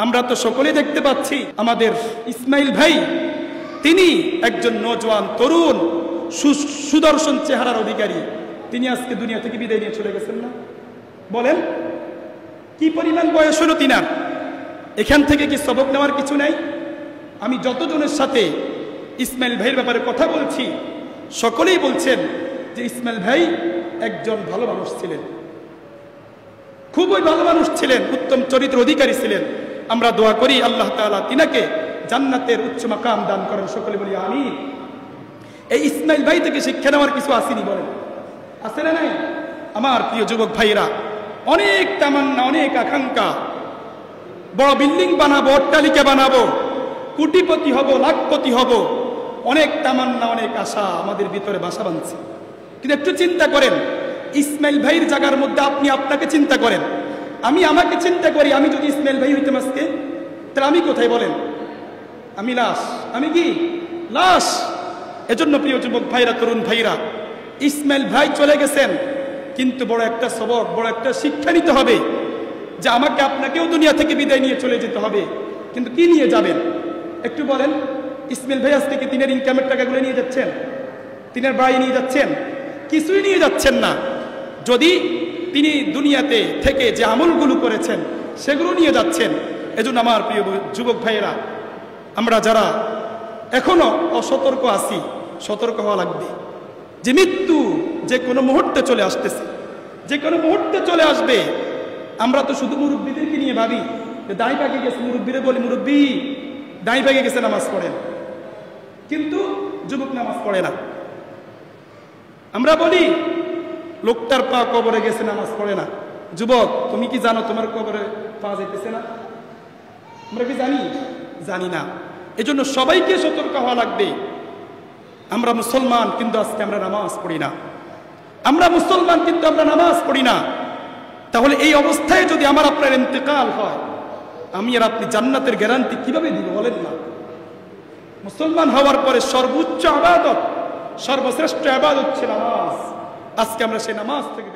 আমরা তো সকলেই দেখতে পাচ্ছি আমাদের ইসমাইল ভাই তিনি একজন নওজোয়ান তরুণ সুদর্শন চেহারার অধিকারী। তিনি আজকে দুনিয়া থেকে বিদায় নিয়ে চলে গেছেন না? বলেন কি পরিমাণ বয়স হলো তিনার? এখান থেকে কি সবক নেওয়ার কিছু নাই? আমি যতজনের সাথে ইসমাইল ভাইয়ের ব্যাপারে কথা বলছি সকলেই বলছেন যে ইসমাইল ভাই একজন ভালো মানুষ ছিলেন, খুবই ভালো মানুষ ছিলেন, উত্তম চরিত্র অধিকারী ছিলেন। আমরা দোয়া করি আল্লাহ তাআলা তিনাকে জান্নাতের উচ্চ মাকাম দান করেন, সকলে বলি আমিন। এই ইসমাইল ভাই থেকে শিক্ষা নেওয়ার কিছু আসেনি? বলেন আছে না নাই? আমার প্রিয় যুবক ভাইরা, অনেক তামান্না, অনেক আকাঙ্ক্ষা, বড় বিল্ডিং বানাবো, অট্টালিকা বানাবো, কোটিপতি হব, লাখপতি হব, অনেক তামান্না, অনেক আশা আমাদের ভিতরে বাসা বাঁধছে। কিন্তু একটু চিন্তা করেন, ইসমাইল ভাইয়ের জায়গার মধ্যে আপনি আপনাকে চিন্তা করেন, আমি আমাকে চিন্তা করি, আমি যদি ইসমাইল ভাই হইতাম আজকে, তাহলে আমি কোথায়? বলেন আমি লাশ, আমি কি লাশ? এজন্য প্রিয় যুবক ভাইরা, তরুণ ভাইরা, ইসমাইল ভাই চলে গেছেন, কিন্তু বড় একটা সবক, বড় একটা শিক্ষা নিতে হবে যে আমাকে আপনাকেও দুনিয়া থেকে বিদায় নিয়ে চলে যেতে হবে। কিন্তু কি নিয়ে যাবেন একটু বলেন? ইসমাইল ভাই আজকে কি তিনের ইনকামের টাকাগুলো নিয়ে যাচ্ছেন? তিনের বাড়ি নিয়ে যাচ্ছেন? কিছুই নিয়ে যাচ্ছেন না। যদি তিনি দুনিয়াতে থেকে যে আমলগুলো করেছেন সেগুলো নিয়ে যাচ্ছেন। এজন্য আমার প্রিয় যুবক ভাইয়েরা, আমরা যারা এখনো অসতর্ক আছি, সতর্ক হওয়া লাগবে যে মৃত্যু যে কোনো মুহূর্তে চলে আসতেছে, যে কোনো মুহূর্তে চলে আসবে। আমরা তো শুধু মুরব্বীদেরকে নিয়ে ভাবি যে দাঁড়ি পাকে গেছে, মুরব্বীরে বলি মুরব্বী দাঁড়ি পাকে গেছে, নামাজ পড়েন, কিন্তু যুবক নামাজ পড়ে না। আমরা বলি লোকটার পা কবরে গেছে, নামাজ পড়ে না। যুবক তুমি কি জানো তোমার কবরে পা যেতেছে না? আমরা কি জানি? জানি না। এজন্য সবাইকে সতর্ক হওয়া লাগবে। আমরা মুসলমান কিন্তু আজকে আমরা নামাজ পড়ি না। আমরা মুসলমান কিন্তু আমরা নামাজ পড়ি না। তাহলে এই অবস্থায় যদি আমার আপনার ইন্তেকাল হয়, আমি আর আপনি জান্নাতের গ্যারান্টি কিভাবে দিব বলেন না? মুসলমান হওয়ার পরে সর্বোচ্চ ইবাদত, সর্বশ্রেষ্ঠ ইবাদত হচ্ছে নামাজ। আজকে আমরা সেই নামাজ থেকে